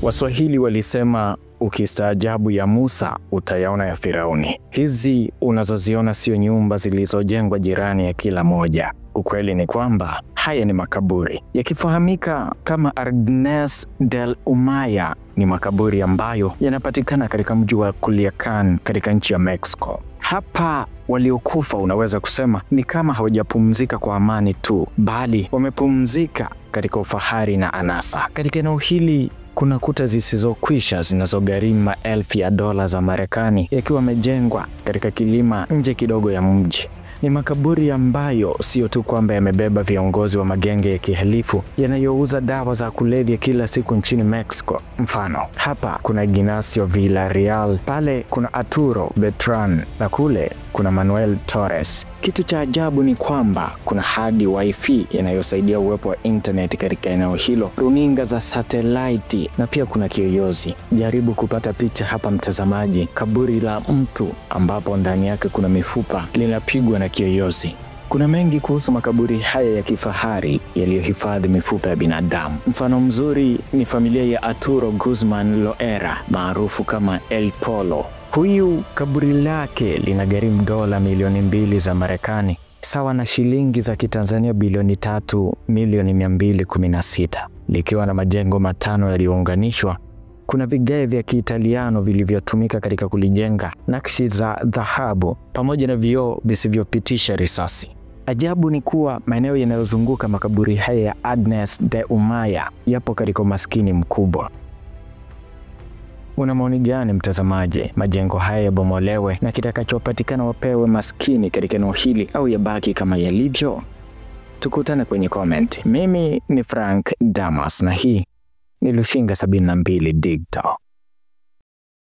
Waswahili walisema ukistaajabu ya Musa utayaona ya Firauni. Hizi unazoziona sio nyumba zilizojengwa jirani ya kila moja. Ukweli ni kwamba haya ni makaburi yakifahamika kama Ardenes del Umayyah. Ni makaburi ambayo yanapatikana katika mji wa Culiacán katika nchi ya Mexico. Hapa waliokufa unaweza kusema ni kama hawajapumzika kwa amani tu, bali wamepumzika katika ufahari na anasa. Katika eneo hili kuna kuta zisizokwisha zinazogharimu maelfu ya dola za Marekani yakiwa yamejengwa katika kilima nje kidogo ya mji. Ni makaburi ambayo sio tu kwamba yamebeba viongozi wa magenge ya kihalifu yanayouza dawa za kulevya kila siku nchini Mexico. Mfano, hapa kuna Ignacio Villarreal, pale kuna Arturo Beltran na kule kuna Manuel Torres. Kitu cha ajabu ni kwamba kuna hadi wifi inayosaidia uwepo wa internet katika eneo hilo, runinga za satellite na pia kuna kiyoyozi. Jaribu kupata picha hapa mtazamaji, kaburi la mtu ambapo ndani yake kuna mifupa linapigwa na kiyoyozi. Kuna mengi kuhusu makaburi haya ya kifahari yaliyohifadhi mifupa ya binadamu. Mfano mzuri ni familia ya Arturo Guzman Loera maarufu kama El Polo. Huyu kaburi lake linagharimu dola milioni 2 za Marekani, sawa na shilingi za Kitanzania bilioni 3,216,000, likiwa na majengo 5 yaliyounganishwa. Kuna vigae vya Kiitaliano vilivyotumika katika kulijenga, nakshi za dhahabu pamoja na vioo visivyopitisha risasi. Ajabu ni kuwa maeneo yanayozunguka makaburi haya ya Ardenes del Umayyah yapo katika umaskini mkubwa. Una maoni gani mtazamaji? Majengo haya yabomolewe na kitakachopatikana wapewe maskini katika eneo hili au yabaki kama yalivyo? Tukutane kwenye comment. Mimi ni Frank Damas na hii ni Lushinga 72 Digital.